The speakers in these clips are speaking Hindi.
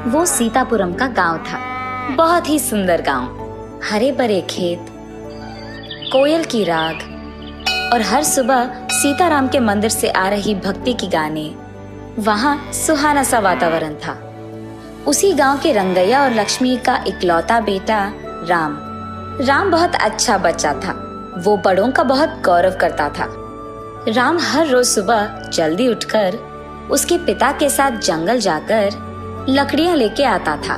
वो सीतापुरम का गांव था। बहुत ही सुंदर गांव, हरे भरे खेत, कोयल की राग और हर सुबह सीताराम के मंदिर से आ रही भक्ति की गाने। वहाँ सुहाना सा वातावरण था। उसी गांव के रंगैया और लक्ष्मी का इकलौता बेटा राम बहुत अच्छा बच्चा था। वो बड़ों का बहुत गौरव करता था। राम हर रोज सुबह जल्दी उठकर उसके पिता के साथ जंगल जाकर लकड़ियां लेके आता था।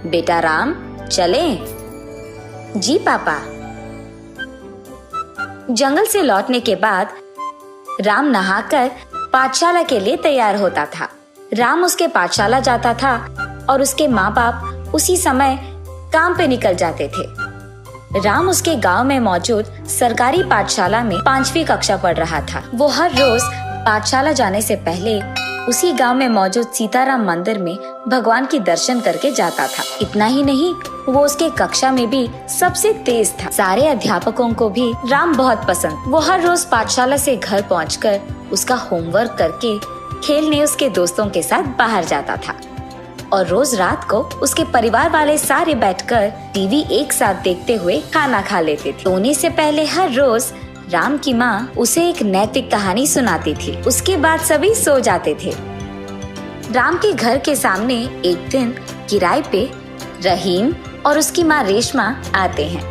बेटा राम, चलें? जी पापा। जंगल से लौटने के बाद राम नहाकर पाठशाला के लिए तैयार होता था। राम उसके पाठशाला जाता था और उसके माँ बाप उसी समय काम पे निकल जाते थे। राम उसके गांव में मौजूद सरकारी पाठशाला में 5वीं कक्षा पढ़ रहा था। वो हर रोज पाठशाला जाने से पहले उसी गांव में मौजूद सीताराम मंदिर में भगवान की दर्शन करके जाता था। इतना ही नहीं, वो उसके कक्षा में भी सबसे तेज था। सारे अध्यापकों को भी राम बहुत पसंद। वो हर रोज पाठशाला से घर पहुंचकर उसका होमवर्क करके खेलने उसके दोस्तों के साथ बाहर जाता था और रोज रात को उसके परिवार वाले सारे बैठकर टीवी एक साथ देखते हुए खाना खा लेते थे। सोने से पहले हर रोज राम की माँ उसे एक नैतिक कहानी सुनाती थी। उसके बाद सभी सो जाते थे। राम के घर के सामने एक दिन किराए पे रहीम और उसकी माँ रेशमा आते हैं।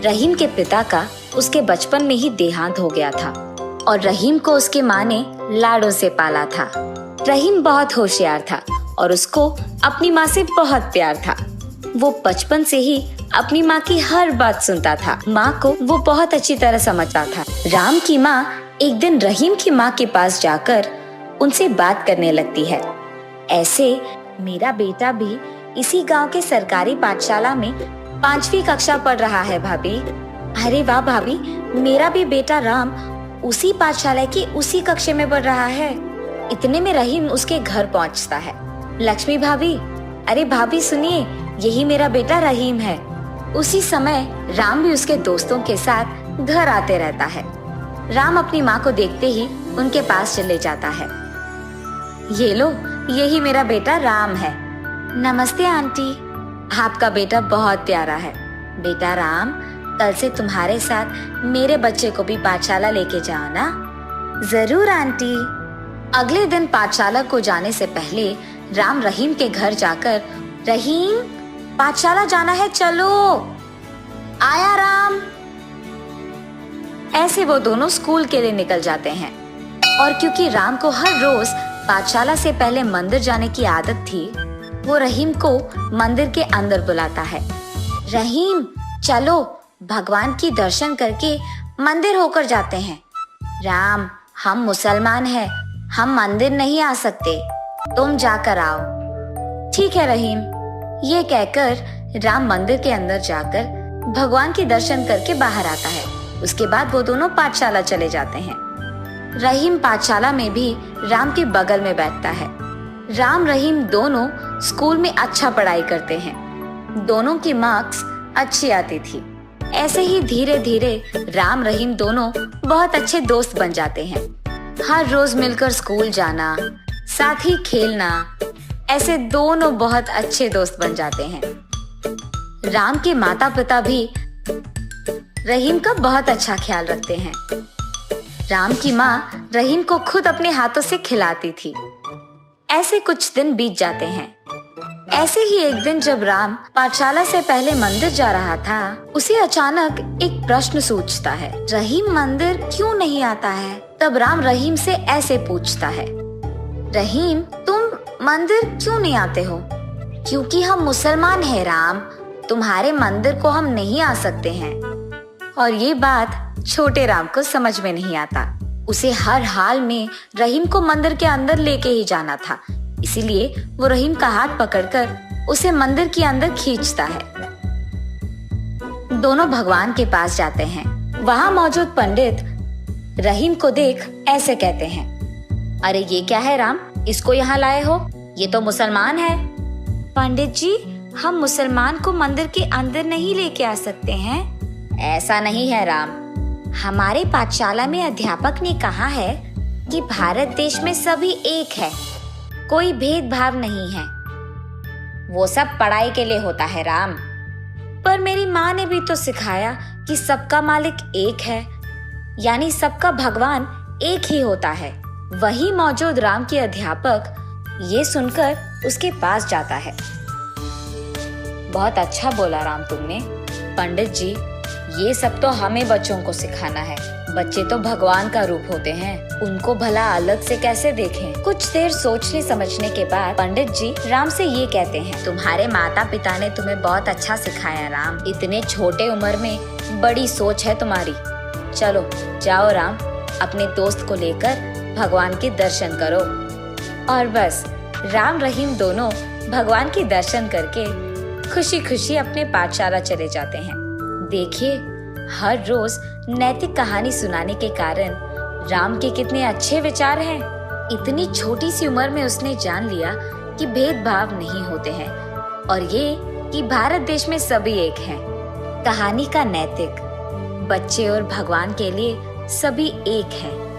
रहीम के पिता का उसके बचपन में ही देहांत हो गया था और रहीम को उसके माँ ने लाडों से पाला था। रहीम बहुत होशियार था और उसको अपनी माँ से बहुत प्यार था। वो बचपन से ही अपनी माँ की हर बात सुनता था। माँ को वो बहुत अच्छी तरह समझता था। राम की माँ एक दिन रहीम की माँ के पास जाकर उनसे बात करने लगती है। ऐसे मेरा बेटा भी इसी गांव के सरकारी पाठशाला में 5वीं कक्षा पढ़ रहा है भाभी। अरे वाह भाभी, मेरा भी बेटा राम उसी पाठशाला की उसी कक्षा में पढ़ रहा है। इतने में रहीम उसके घर पहुंचता है। लक्ष्मी भाभी, अरे भाभी सुनिए, यही मेरा बेटा रहीम है। उसी समय राम भी उसके दोस्तों के साथ घर आते रहता है। राम अपनी माँ को देखते ही उनके पास चले जाता है। ये लो, यही मेरा बेटा राम है। नमस्ते आंटी, आपका बेटा बहुत प्यारा है। बेटा राम, कल से तुम्हारे साथ मेरे बच्चे को भी पाठशाला लेके जाओ ना। जरूर आंटी। अगले दिन पाठशाला को जाने से पहले राम रहीम के घर जाकर, रहीम पाठशाला जाना है, चलो। आया राम। ऐसे वो दोनों स्कूल के लिए निकल जाते हैं। और क्योंकि राम को हर रोज पाठशाला से पहले मंदिर जाने की आदत थी, वो रहीम को मंदिर के अंदर बुलाता है। रहीम, चलो भगवान की दर्शन करके मंदिर होकर जाते हैं। राम, हम मुसलमान हैं, हम मंदिर नहीं आ सकते, तुम जाकर आओ। ठीक है रहीम। ये कहकर राम मंदिर के अंदर जाकर भगवान के दर्शन करके बाहर आता है। उसके बाद वो दोनों पाठशाला चले जाते हैं। रहीम पाठशाला में भी राम के बगल में बैठता है। राम रहीम दोनों स्कूल में अच्छा पढ़ाई करते हैं। दोनों की मार्क्स अच्छी आती थी। ऐसे ही धीरे धीरे राम रहीम दोनों बहुत अच्छे दोस्त बन जाते हैं। हर रोज मिलकर स्कूल जाना, साथ ही खेलना, ऐसे दोनों बहुत अच्छे दोस्त बन जाते हैं। राम के माता पिता भी रहीम का बहुत अच्छा ख्याल रखते हैं। राम की माँ रहीम को खुद अपने हाथों से खिलाती थी। ऐसे कुछ दिन बीत जाते हैं। ऐसे ही एक दिन जब राम पाठशाला से पहले मंदिर जा रहा था, उसे अचानक एक प्रश्न सूझता है। रहीम मंदिर क्यों नहीं आता है? तब राम रहीम से ऐसे पूछता है, रहीम तुम मंदिर क्यों नहीं आते हो? क्योंकि हम मुसलमान हैं राम, तुम्हारे मंदिर को हम नहीं आ सकते हैं। और ये बात छोटे राम को समझ में नहीं आता। उसे हर हाल में रहीम को मंदिर के अंदर लेके ही जाना था, इसीलिए वो रहीम का हाथ पकड़कर उसे मंदिर के अंदर खींचता है। दोनों भगवान के पास जाते हैं। वहाँ मौजूद पंडित रहीम को देख ऐसे कहते हैं, अरे ये क्या है राम, इसको यहाँ लाए हो? ये तो मुसलमान है। पंडित जी, हम मुसलमान को मंदिर के अंदर नहीं लेके आ सकते हैं। ऐसा नहीं है राम, हमारे पाठशाला में अध्यापक ने कहा है कि भारत देश में सभी एक है, कोई भेदभाव नहीं है। वो सब पढ़ाई के लिए होता है राम। पर मेरी माँ ने भी तो सिखाया कि सबका मालिक एक है, यानी सबका भगवान एक ही होता है। वही मौजूद राम के अध्यापक ये सुनकर उसके पास जाता है। बहुत अच्छा बोला राम तुमने। पंडित जी, ये सब तो हमें बच्चों को सिखाना है। बच्चे तो भगवान का रूप होते हैं, उनको भला अलग से कैसे देखें? कुछ देर सोचने समझने के बाद पंडित जी राम से ये कहते हैं, तुम्हारे माता पिता ने तुम्हें बहुत अच्छा सिखाया राम। इतने छोटे उम्र में बड़ी सोच है तुम्हारी। चलो जाओ राम, अपने दोस्त को लेकर भगवान के दर्शन करो। और बस राम रहीम दोनों भगवान के दर्शन करके खुशी खुशी अपने पाठशाला चले जाते हैं। देखिए, हर रोज नैतिक कहानी सुनाने के कारण राम के कितने अच्छे विचार हैं। इतनी छोटी सी उम्र में उसने जान लिया कि भेदभाव नहीं होते हैं और ये कि भारत देश में सभी एक हैं। कहानी का नैतिक, बच्चे और भगवान के लिए सभी एक हैं।